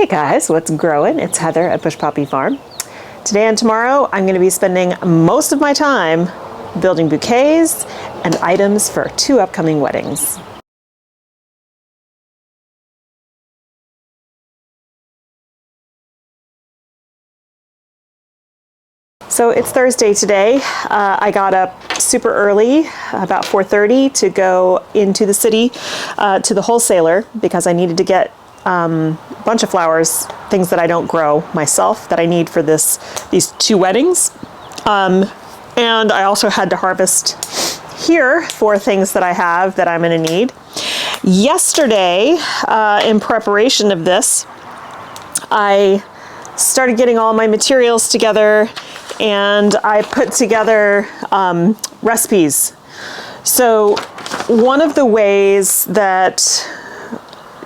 Hey guys, what's growing? It's Heather at Bush Poppy Farm. Today and tomorrow, I'm going to be spending most of my time building bouquets and items for 2 upcoming weddings. So it's Thursday today. I got up super early, about 4:30, to go into the city to the wholesaler because I needed to get a bunch of flowers, things that I don't grow myself that I need for these 2 weddings. And I also had to harvest here for things that I have that I'm going to need. Yesterday, in preparation of this, I started getting all my materials together and I put together recipes. So one of the ways that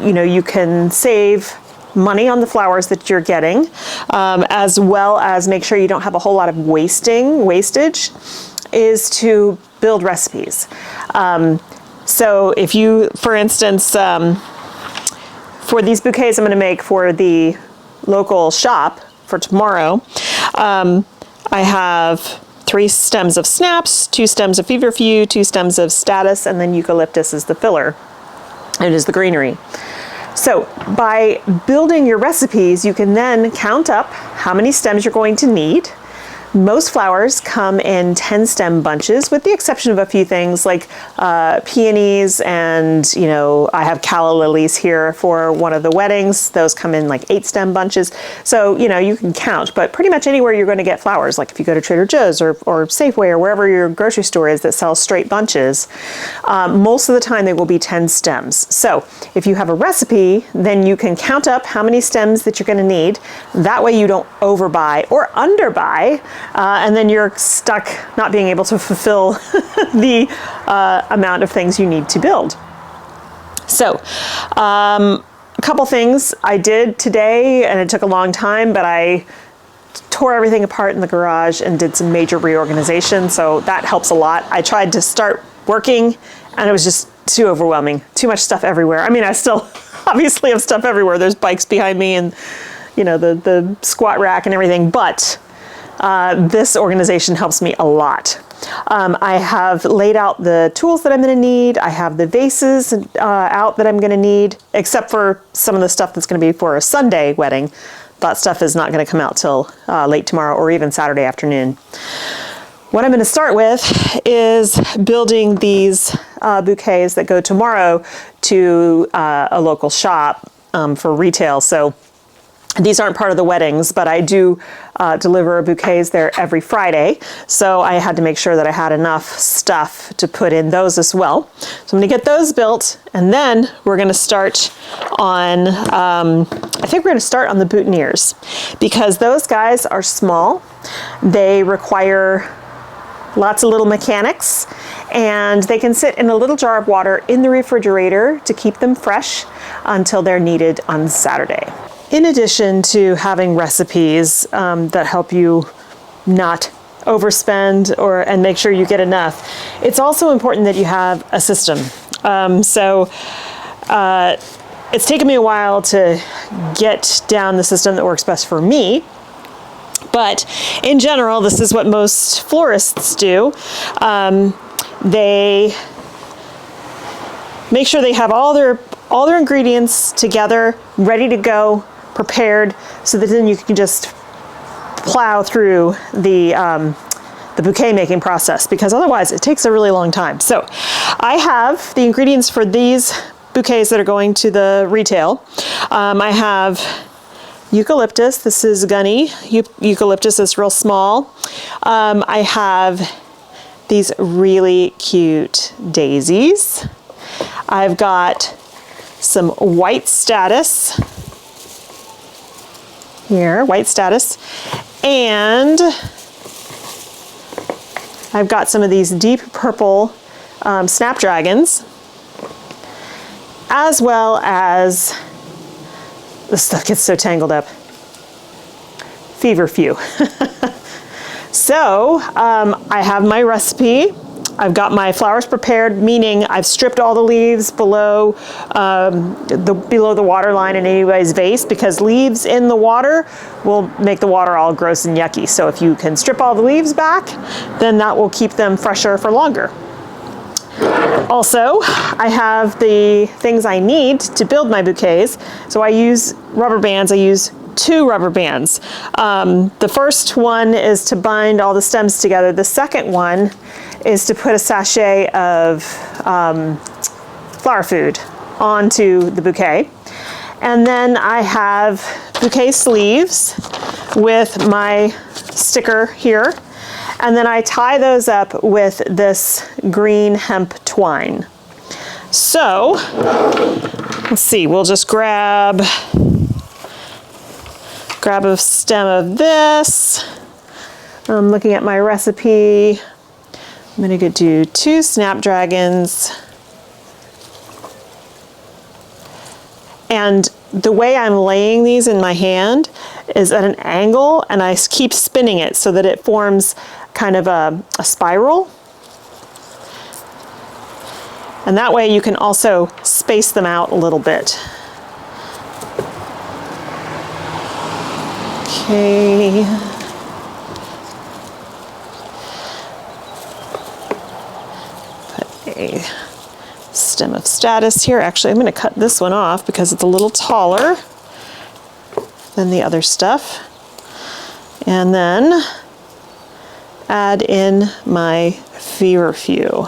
you can save money on the flowers that you're getting, as well as make sure you don't have a whole lot of wastage, is to build recipes. So if you, for instance, for these bouquets I'm going to make for the local shop for tomorrow, I have 3 stems of snaps, 2 stems of feverfew, 2 stems of statice, and then eucalyptus is the filler. It is the greenery. So by building your recipes, you can then count up how many stems you're going to need. Most flowers come in 10 stem bunches, with the exception of a few things like peonies and, I have calla lilies here for one of the weddings. Those come in like 8 stem bunches. So, you can count, but pretty much anywhere you're going to get flowers, like if you go to Trader Joe's or Safeway or wherever your grocery store is that sells straight bunches, most of the time they will be 10 stems. So if you have a recipe, then you can count up how many stems that you're going to need. That way you don't overbuy or underbuy. And then you're stuck not being able to fulfill the amount of things you need to build. So a couple things I did today, and it took a long time, but I tore everything apart in the garage and did some major reorganization, so that helps a lot. I tried to start working and it was just too overwhelming, too much stuff everywhere. I mean, I still obviously have stuff everywhere. There's bikes behind me and the squat rack and everything, but this organization helps me a lot. I have laid out the tools that I'm going to need. I have the vases out that I'm going to need, except for some of the stuff that's going to be for a Sunday wedding. That stuff is not going to come out till late tomorrow or even Saturday afternoon. What I'm going to start with is building these bouquets that go tomorrow to a local shop for retail. So these aren't part of the weddings, but I do deliver bouquets there every Friday. So I had to make sure that I had enough stuff to put in those as well. So I'm gonna get those built, and then we're gonna start on, I think we're gonna start on the boutonnieres, because those guys are small. They require lots of little mechanics, and they can sit in a little jar of water in the refrigerator to keep them fresh until they're needed on Saturday. In addition to having recipes that help you not overspend and make sure you get enough, it's also important that you have a system. It's taken me a while to get down the system that works best for me. But in general, this is what most florists do. They make sure they have all their ingredients together, ready to go, prepared, so that then you can just plow through the bouquet making process, because otherwise it takes a really long time. So I have the ingredients for these bouquets that are going to the retail. I have eucalyptus. This is gunny eucalyptus. It's real small. I have these really cute daisies. I've got some white statice here, white statice, and I've got some of these deep purple snapdragons, as well as, this stuff gets so tangled up, feverfew. So I have my recipe. I've got my flowers prepared, meaning I've stripped all the leaves below below the water line in anybody's vase, because leaves in the water will make the water all gross and yucky. So if you can strip all the leaves back, then that will keep them fresher for longer. Also, I have the things I need to build my bouquets. So I use rubber bands. I use 2 rubber bands. The first one is to bind all the stems together. The second one is to put a sachet of flower food onto the bouquet. And then I have bouquet sleeves with my sticker here. And then I tie those up with this green hemp twine. So, let's see, we'll just grab a stem of this. I'm looking at my recipe. I'm gonna do 2 snapdragons. And the way I'm laying these in my hand is at an angle, and I keep spinning it so that it forms kind of a spiral. And that way you can also space them out a little bit. Okay. Put a stem of status here. Actually, I'm going to cut this one off because it's a little taller than the other stuff. And then add in my feverfew.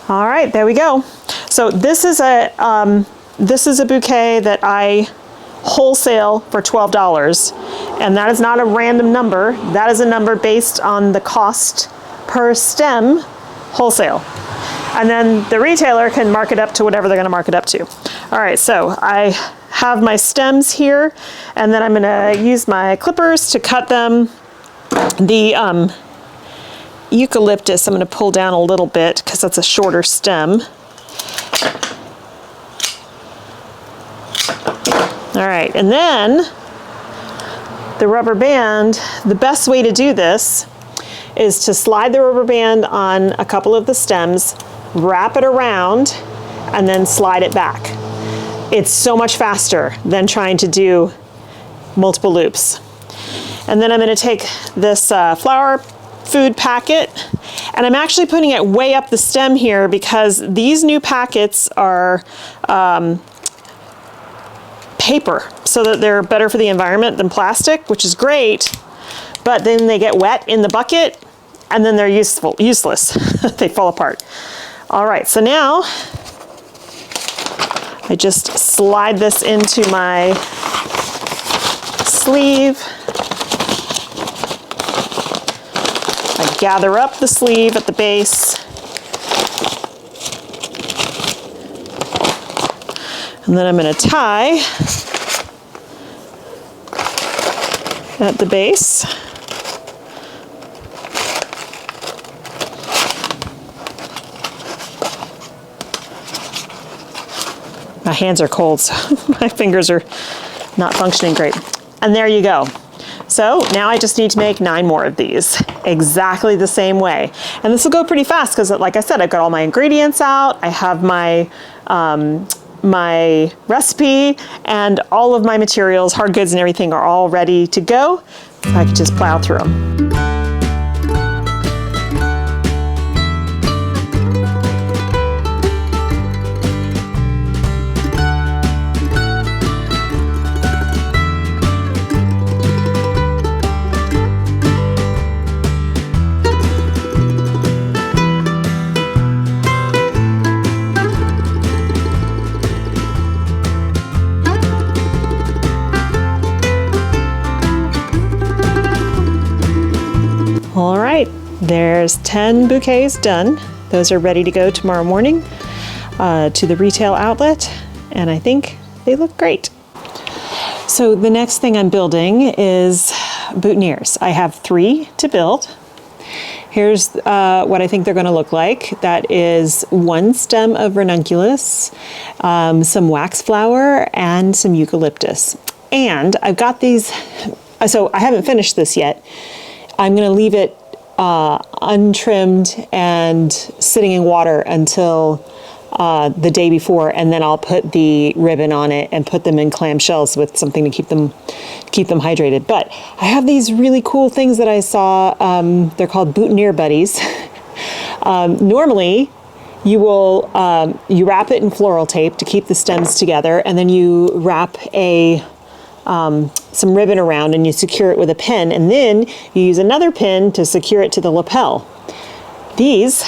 All right, there we go. So this is a bouquet that I wholesale for $12, and that is not a random number. That is a number based on the cost per stem wholesale. And then the retailer can mark it up to whatever they're going to mark it up to. All right, so I have my stems here, and then I'm going to use my clippers to cut them. The eucalyptus I'm going to pull down a little bit because that's a shorter stem. All right, and then the rubber band, the best way to do this is to slide the rubber band on a couple of the stems, wrap it around, and then slide it back. It's so much faster than trying to do multiple loops. And then I'm going to take this flower food packet, and I'm actually putting it way up the stem here because these new packets are paper, so that they're better for the environment than plastic, which is great, but then they get wet in the bucket and then they're useless. They fall apart. All right, so now I just slide this into my sleeve. I gather up the sleeve at the base. And then I'm going to tie at the base. My hands are cold, so my fingers are not functioning great. And there you go. So now I just need to make 9 more of these exactly the same way. And this will go pretty fast because, like I said, I've got all my ingredients out. I have my my recipe, and all of my materials, hard goods and everything are all ready to go. I can just plow through them. All right, there's 10 bouquets done. Those are ready to go tomorrow morning to the retail outlet, and I think they look great. So the next thing I'm building is boutonnieres. I have 3 to build, Here's what I think they're going to look like. That is one stem of ranunculus, some waxflower, and some eucalyptus. And I've got these, so I haven't finished this yet. I'm going to leave it untrimmed and sitting in water until the day before, and then I'll put the ribbon on it and put them in clamshells with something to keep them hydrated. But I have these really cool things that I saw. They're called boutonniere buddies. Normally, you will you wrap it in floral tape to keep the stems together, and then you wrap some ribbon around and you secure it with a pin, and then you use another pin to secure it to the lapel. These,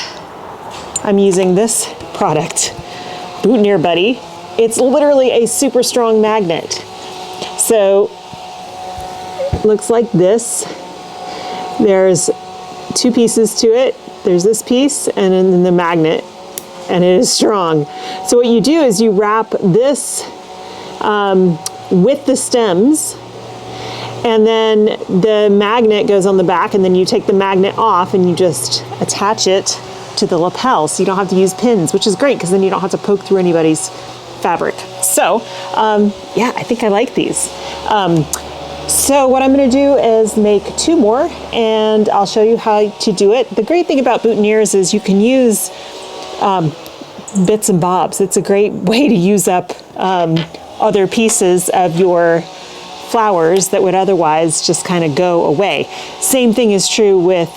I'm using this product, Boutonniere Buddy. It's literally a super strong magnet. So, looks like this. There's two pieces to it. There's this piece and then the magnet, and it is strong. So what you do is you wrap this with the stems, and then the magnet goes on the back, and then you take the magnet off and you just attach it to the lapel, so you don't have to use pins, which is great because then you don't have to poke through anybody's fabric. So yeah, I think I like these. So what I'm going to do is make two more, and I'll show you how to do it. The great thing about boutonnieres is you can use bits and bobs. It's a great way to use up other pieces of your flowers that would otherwise just kind of go away. Same thing is true with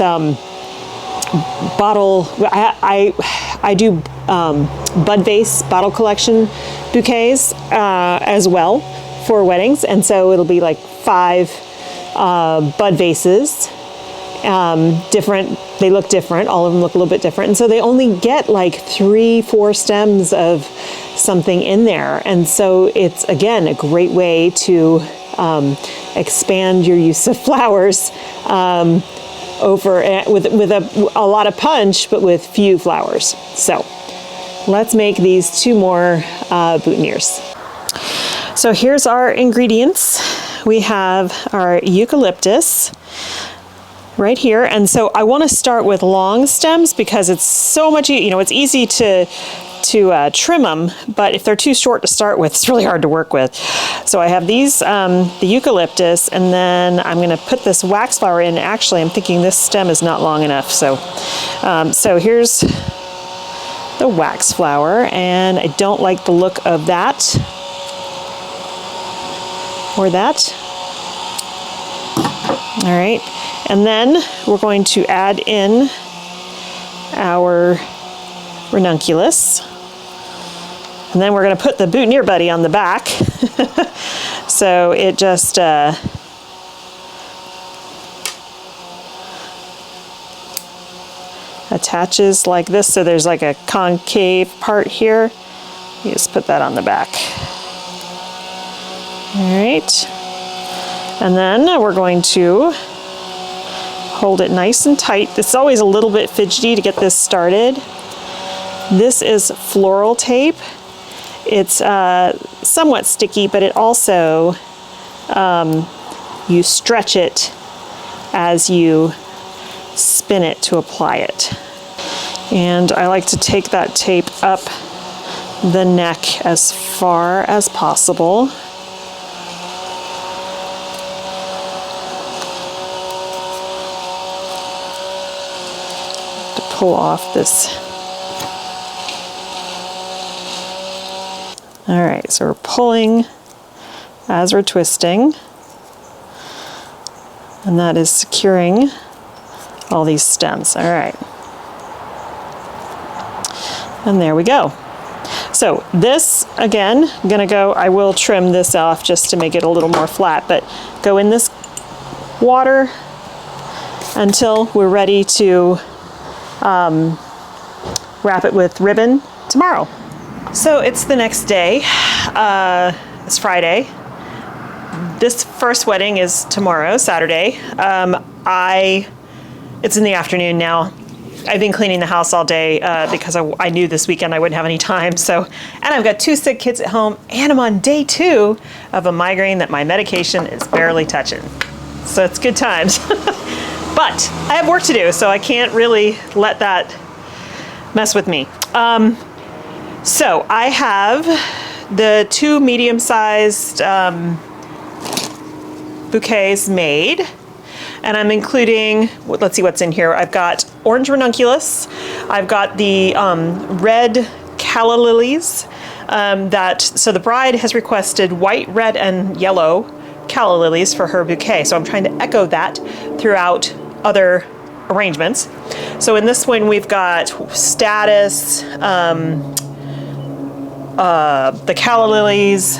bottle. I do bud vase bottle collection bouquets as well for weddings, and so it'll be like 5 bud vases, different. They look different. All of them look a little bit different, and so they only get like 3-4 stems of something in there, and so it's again a great way to expand your use of flowers over with a lot of punch, but with few flowers. So let's make these 2 more boutonnieres. So here's our ingredients. We have our eucalyptus right here, and so I want to start with long stems because it's so much, it's easy to trim them, but if they're too short to start with, it's really hard to work with. So I have these, the eucalyptus, and then I'm going to put this waxflower in. Actually, I'm thinking this stem is not long enough, so here's the waxflower, and I don't like the look of that or that. All right, and then we're going to add in our ranunculus, and then we're going to put the boutonniere buddy on the back. So it just attaches like this, so there's like a concave part here. You just put that on the back. All right, and then we're going to hold it nice and tight. It's always a little bit fidgety to get this started. This is floral tape. It's somewhat sticky, but it also, you stretch it as you spin it to apply it. And I like to take that tape up the neck as far as possible. To pull off this. All right, so we're pulling as we're twisting, and that is securing all these stems. All right, and there we go. So this, again, I'm gonna go, I will trim this off just to make it a little more flat, but go in this water until we're ready to wrap it with ribbon tomorrow. So it's the next day, it's Friday. This first wedding is tomorrow, Saturday. It's in the afternoon now. I've been cleaning the house all day because I knew this weekend I wouldn't have any time. So, and I've got 2 sick kids at home, and I'm on day 2 of a migraine that my medication is barely touching. So it's good times. But I have work to do, so I can't really let that mess with me. So I have the 2 medium-sized bouquets made, and I'm including, let's see what's in here. I've got orange ranunculus, I've got the red calla lilies, so the bride has requested white, red, and yellow calla lilies for her bouquet. So I'm trying to echo that throughout other arrangements. So in this one, we've got statice, the calla lilies,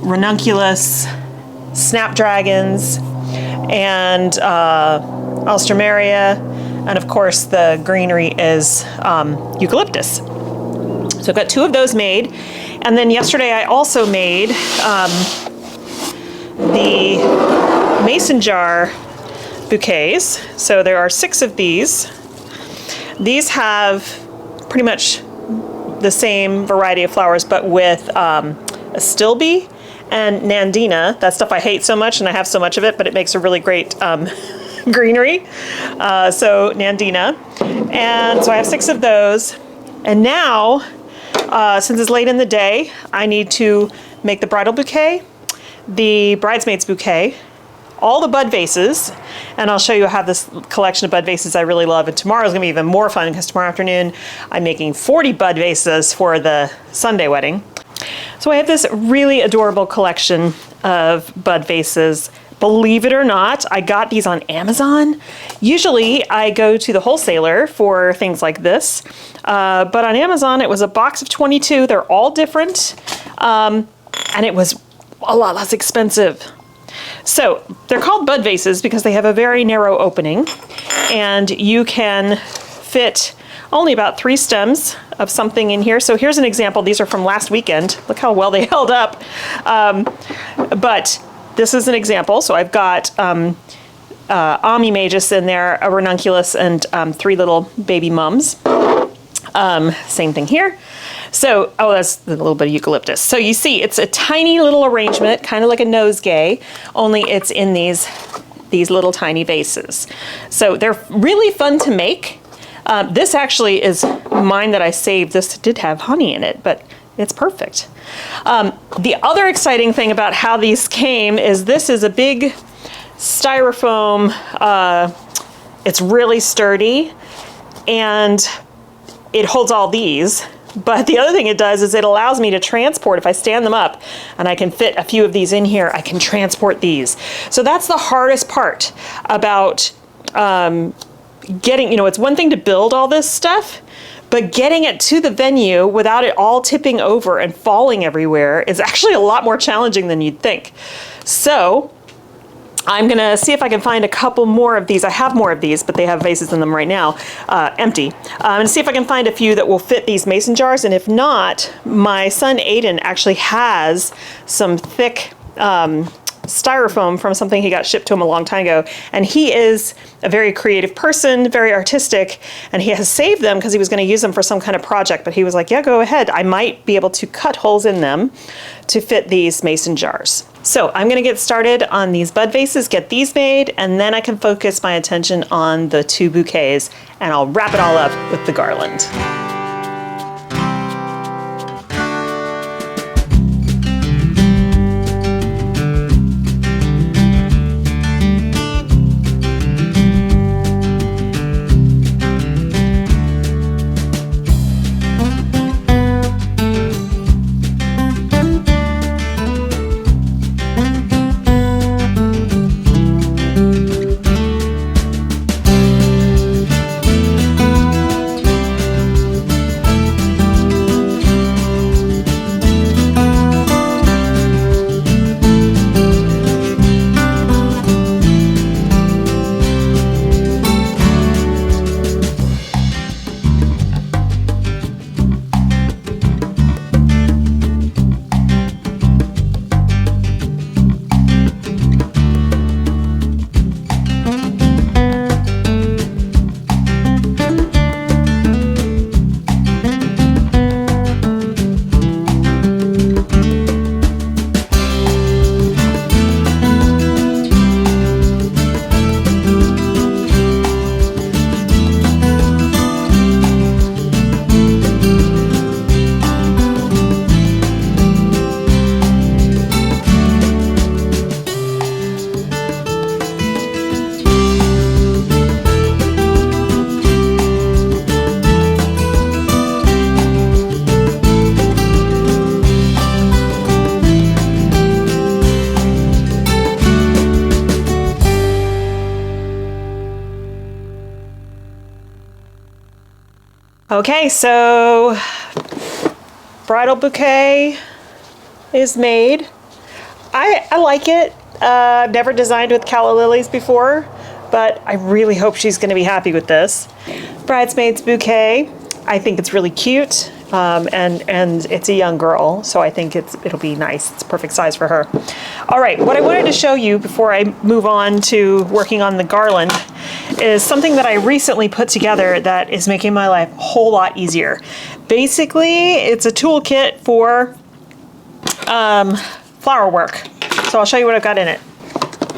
ranunculus, snapdragons, and alstroemeria, and of course the greenery is eucalyptus. So I've got 2 of those made, and then yesterday I also made the mason jar bouquets. So there are 6 of these. These have pretty much the same variety of flowers, but with astilbe and nandina. That stuff I hate so much, and I have so much of it, but it makes a really great greenery. So nandina. And so I have 6 of those. And now, since it's late in the day, I need to make the bridal bouquet, the bridesmaid's bouquet, all the bud vases, and I'll show you how this collection of bud vases I really love. And tomorrow is going to be even more fun because tomorrow afternoon I'm making 40 bud vases for the Sunday wedding. So I have this really adorable collection of bud vases. Believe it or not, I got these on Amazon. Usually I go to the wholesaler for things like this, but on Amazon it was a box of 22. They're all different, and it was a lot less expensive. So they're called bud vases because they have a very narrow opening, and you can fit only about 3 stems of something in here. So here's an example. These are from last weekend. Look how well they held up. But this is an example. So I've got Magus in there, a ranunculus, and 3 little baby mums. Same thing here. So, that's a little bit of eucalyptus. So you see, it's a tiny little arrangement, kind of like a nosegay, only it's in these little tiny vases. So they're really fun to make. This actually is mine that I saved. This did have honey in it, but it's perfect. The other exciting thing about how these came is this is a big styrofoam. It's really sturdy, and it holds all these. But the other thing it does is it allows me to transport. If I stand them up and I can fit a few of these in here, I can transport these. So that's the hardest part about getting, it's one thing to build all this stuff, but getting it to the venue without it all tipping over and falling everywhere is actually a lot more challenging than you'd think. So I'm gonna see if I can find a couple more of these. I have more of these, but they have vases in them right now, empty. I'm gonna see if I can find a few that will fit these mason jars, and if not, my son Aiden actually has some thick styrofoam from something he got shipped to him a long time ago, and he is a very creative person, very artistic, and he has saved them because he was going to use them for some kind of project, but he was like, yeah, go ahead. I might be able to cut holes in them to fit these mason jars. So I'm going to get started on these bud vases, get these made, and then I can focus my attention on the 2 bouquets, and I'll wrap it all up with the garland. Okay, so bridal bouquet is made. I like it. I've never designed with calla lilies before, but I really hope she's going to be happy with this. Bridesmaid's bouquet. I think it's really cute, and it's a young girl, so I think it'll be nice. It's perfect size for her. All right, what I wanted to show you before I move on to working on the garland is something that I recently put together that is making my life a whole lot easier. Basically, it's a toolkit for flower work. So I'll show you what I've got in it.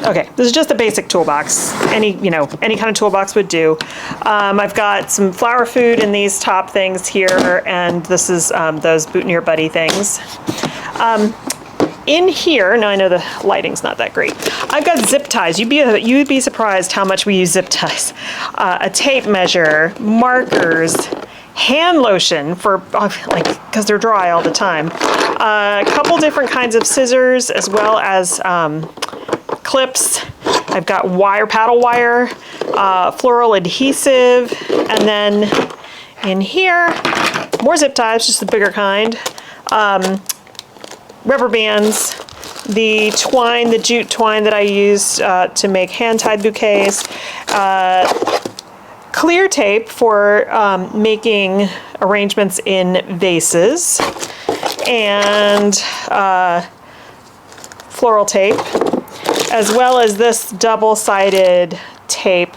Okay, this is just a basic toolbox. Any kind of toolbox would do. I've got some flower food in these top things here, and this is those Boutonniere Buddy things. In here, now I know the lighting's not that great. I've got zip ties. You'd be surprised how much we use zip ties. A tape measure, markers, hand lotion for because they're dry all the time. A couple different kinds of scissors, as well as clips. I've got paddle wire, floral adhesive, and then in here, more zip ties, just the bigger kind. Rubber bands, the twine, the jute twine that I used to make hand-tied bouquets, clear tape for making arrangements in vases, and floral tape, as well as this double-sided tape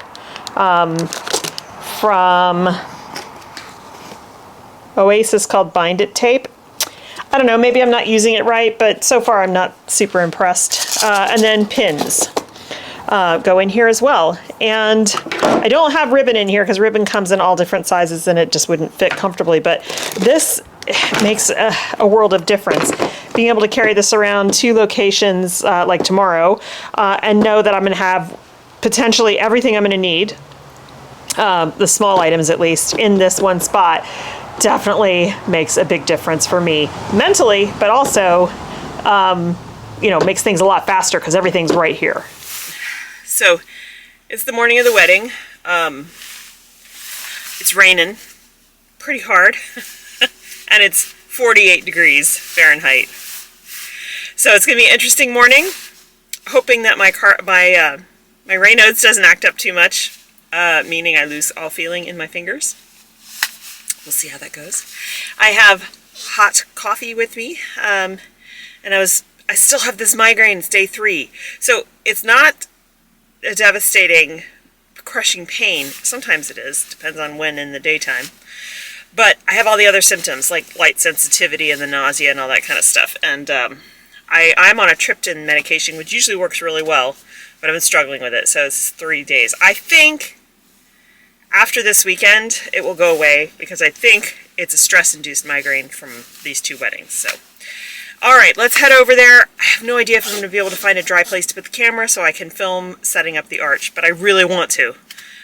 from Oasis called Bind It tape. I don't know, maybe I'm not using it right, but so far I'm not super impressed. And then pins go in here as well. And I don't have ribbon in here because ribbon comes in all different sizes and it just wouldn't fit comfortably, but this makes a world of difference. Being able to carry this around 2 locations like tomorrow and know that I'm going to have potentially everything I'm going to need, the small items at least, in this one spot, definitely makes a big difference for me mentally, but also, makes things a lot faster because everything's right here. So it's the morning of the wedding. It's raining pretty hard and it's 48 degrees Fahrenheit. So it's going to be an interesting morning. Hoping that my Raynaud's doesn't act up too much, meaning I lose all feeling in my fingers. We'll see how that goes. I have hot coffee with me, and I still have this migraine. It's day 3. So it's not a devastating, crushing pain. Sometimes it is, depends on when in the daytime. But I have all the other symptoms, like light sensitivity and the nausea and all that kind of stuff. And I'm on a triptan medication, which usually works really well, but I've been struggling with it, so it's 3 days. I think after this weekend, it will go away because I think it's a stress-induced migraine from these 2 weddings. So, all right, let's head over there. I have no idea if I'm going to be able to find a dry place to put the camera so I can film setting up the arch, but I really want to.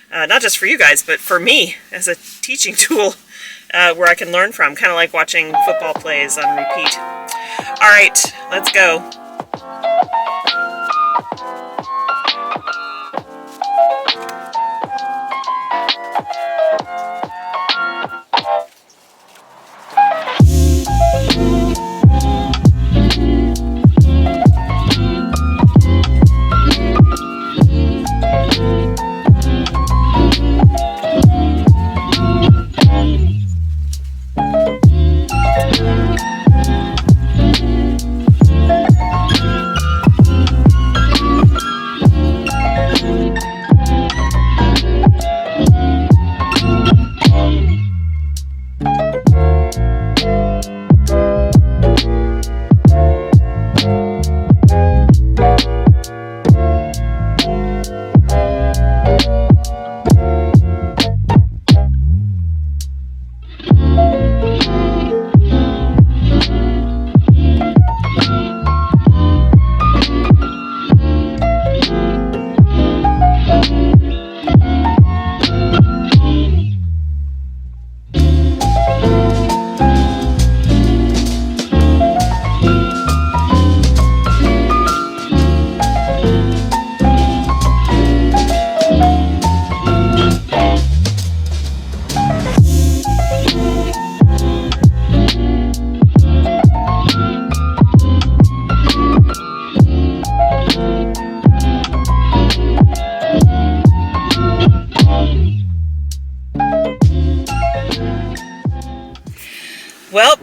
Not just for you guys, but for me as a teaching tool where I can learn from, kind of like watching football plays on repeat. All right, let's go.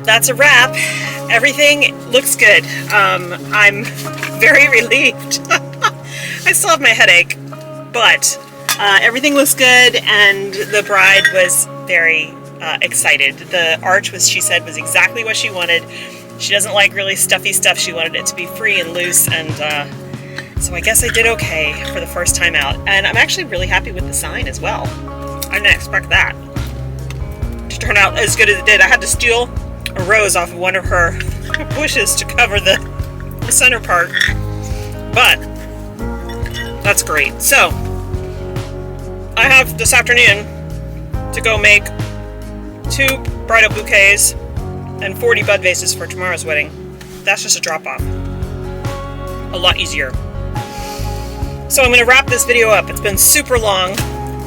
that's a wrap. Everything looks good. I'm very relieved. I still have my headache, but everything looks good, and the bride was very excited. The arch she said, was exactly what she wanted. She doesn't like really stuffy stuff. She wanted it to be free and loose, and so I guess I did okay for the first time out. And I'm actually really happy with the sign as well. I didn't expect that to turn out as good as it did. I had to steal a rose off of one of her bushes to cover the center part, but that's great. So I have this afternoon to go make 2 bridal bouquets and 40 bud vases for tomorrow's wedding. That's just a drop-off. A lot easier. So I'm going to wrap this video up. It's been super long,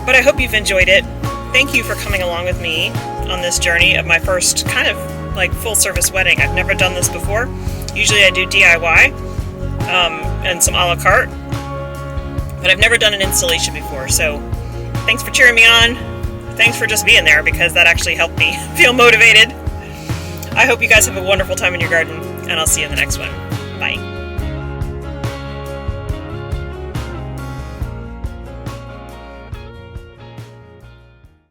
but I hope you've enjoyed it. Thank you for coming along with me on this journey of my first kind of like full-service wedding. I've never done this before. Usually I do DIY and some a la carte, but I've never done an installation before. So thanks for cheering me on. Thanks for just being there, because that actually helped me feel motivated. I hope you guys have a wonderful time in your garden, and I'll see you in the next one. Bye.